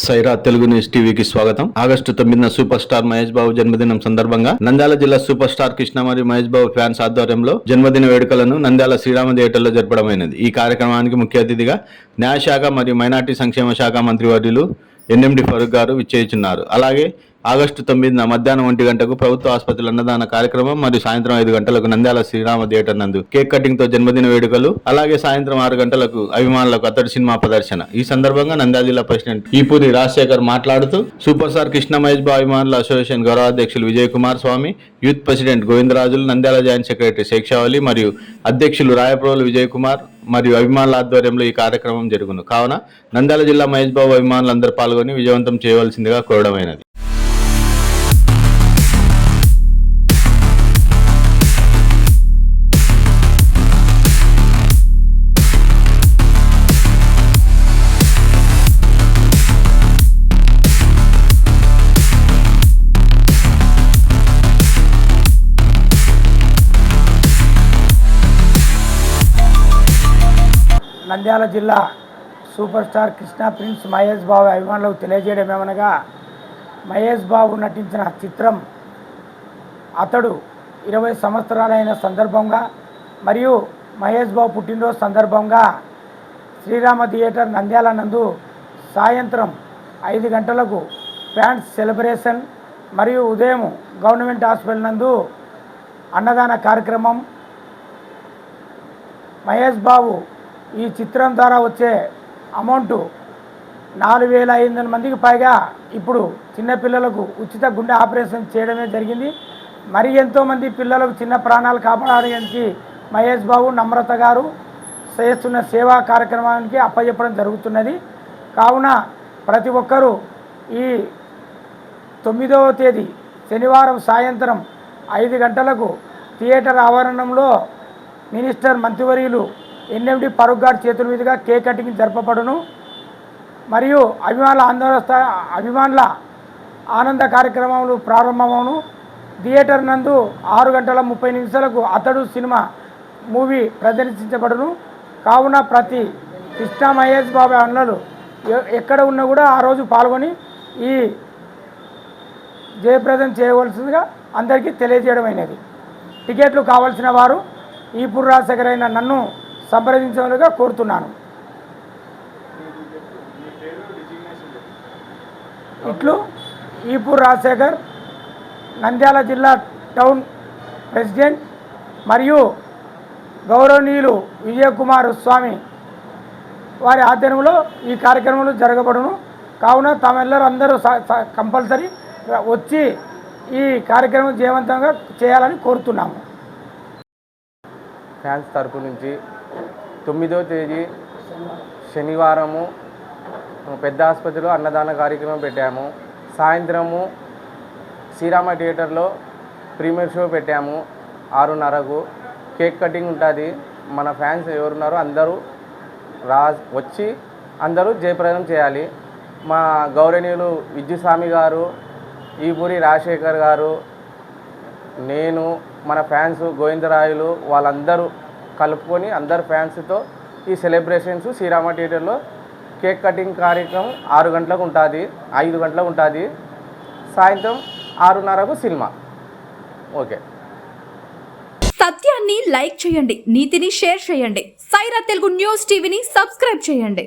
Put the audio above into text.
Sye Raa Telugu news టీవీకి స్వాగతం. August 9న super star Mahesh Babu జన్మదినం సందర్భంగా నంద్యాల జిల్లా సూపర్ స్టార్ కృష్ణ మరియు మహేష్ బాబు ఫ్యాన్స్ ఆధ్వర్యంలో జన్మదిన వేడుకలను నంద్యాల శ్రీరామ థియేటర్లో జరపడమైనది. ఈ కార్యక్రమానికి ముఖ్య అతిథిగా న్యాయశాఖ మరియు మైనార్టీ సంక్షేమ శాఖ మంత్రివర్యులు ఎన్ఎండి ఫరూక్ గారు విచ్చేయుచున్నారు. అలాగే ఆగస్టు 9న మధ్యాహ్నం 1 గంటకు ప్రభుత్వ ఆసుపత్రుల అన్నదాన కార్యక్రమం మరియు సాయంత్రం 5 గంటలకు నంద్యాల శ్రీరామ థియేటర్ నందు కేక్ కటింగ్ తో జన్మదిన వేడుకలు, అలాగే సాయంత్రం 6 గంటలకు అభిమానులకు అతడి సినిమా ప్రదర్శన. ఈ సందర్భంగా నంద్యాల జిల్లా ప్రెసిడెంట్ ఈపూరి రాజశేఖర్ మాట్లాడుతూ సూపర్ స్టార్ కృష్ణ మహేష్ బాబు అభిమానుల అసోసియేషన్ గౌరవాధ్యక్షులు Vijay Kumar Swamy, youth president Govindarajulu, Nandyal joint secretary Sheikshavali మరియు అధ్యక్షులు రాయప్రోలు విజయ్ కుమార్ మరియు అభిమానుల ఆధ్వర్యంలో ఈ కార్యక్రమం జరుగును. కావున నంద్యాల జిల్లా మహేష్ బాబు అభిమానులందరూ పాల్గొని విజయవంతం చేయవలసిందిగా కోరడమైనది. నంద్యాల జిల్లా super star Krishna prince Mahesh Babu అభిమానులకు తెలియజేయడం ఏమనగా, మహేష్ బాబు నటించిన చిత్రం అతడు 20 సంవత్సరాలైన సందర్భంగా మరియు మహేష్ బాబు పుట్టినరోజు సందర్భంగా శ్రీరామ థియేటర్ నంద్యాల నందు సాయంత్రం 5 గంటలకు ఫ్యాన్స్ సెలబ్రేషన్ మరియు ఉదయం గవర్నమెంట్ హాస్పిటల్ నందు అన్నదాన కార్యక్రమం. మహేష్ బాబు ఈ చిత్రం ద్వారా వచ్చే అమౌంట్ 4,500 మందికి పైగా ఇప్పుడు చిన్నపిల్లలకు ఉచిత గుండె ఆపరేషన్ చేయడమే జరిగింది. మరి ఎంతోమంది పిల్లలకు చిన్న ప్రాణాలు కాపాడడానికి మహేష్ బాబు, నమ్రత గారు చేస్తున్న సేవా కార్యక్రమానికి అప్పచెప్పడం జరుగుతున్నది. కావున ప్రతి ఒక్కరూ ఈ 9వ తేదీ శనివారం సాయంత్రం 5 గంటలకు థియేటర్ ఆవరణంలో మినిస్టర్ మంత్రివర్యులు ఎన్ఎండి ఫరూక్ గారి చేతుల మీదుగా కేక్ కటింగ్ జరపబడును. మరియు అభిమానుల ఆనంద కార్యక్రమాలు ప్రారంభమవును. థియేటర్ నందు 6 గంటల 30 నిమిషాలకు అతడు సినిమా మూవీ ప్రదర్శించబడును. కావున ప్రతి కృష్ణ మహేష్ బాబు అన్నలు ఎక్కడ ఉన్నా కూడా ఆ రోజు పాల్గొని ఈ జయప్రదం చేయవలసిందిగా అందరికీ తెలియజేయడమైనది. టికెట్లు కావాల్సిన వారు ఈపూరి రాజశేఖర్ అయిన నన్ను సంప్రదించవలసిగా కోరుతున్నాను. ఇట్లు ఈపూరి రాజశేఖర్, నంద్యాల జిల్లా టౌన్ ప్రెసిడెంట్ మరియు గౌరవనీయులు విజయ్ కుమార్ స్వామి వారి ఆధ్వర్యంలో ఈ కార్యక్రమాలు జరగబడును. కావున అందరూ కంపల్సరీ వచ్చి ఈ కార్యక్రమం జయవంతంగా చేయాలని కోరుతున్నాము. ఫ్యాన్స్ తరపు నుంచి 9వ తేదీ శనివారము పెద్ద ఆసుపత్రిలో అన్నదాన కార్యక్రమం పెట్టాము. సాయంత్రము శ్రీరామ థియేటర్లో ప్రీమియర్ షో పెట్టాము 6:30కు. కేక్ కటింగ్ ఉంటుంది. మన ఫ్యాన్స్ ఎవరున్నారో అందరూ వచ్చి అందరూ జయప్రదం చేయాలి. మా గౌరవనీయులు విద్యుస్వామి గారు, ఈపూరి రాజశేఖర్ గారు, నేను, మన ఫ్యాన్స్ గోవిందరాయులు వాళ్ళందరూ కలుపుకొని అందరు ఫ్యాన్స్తో ఈ సెలబ్రేషన్స్ శ్రీరామ థియేటర్లో కేక్ కటింగ్ కార్యక్రమం 6 గంటలకు ఉంటుంది, 5 గంటలకు ఉంటుంది. సాయంత్రం 6:30కు సినిమా. ఓకే. సత్యాన్ని లైక్ చేయండి, నీతిని షేర్ చేయండి. సైరా తెలుగు న్యూస్ టీవీని సబ్స్క్రైబ్ చేయండి.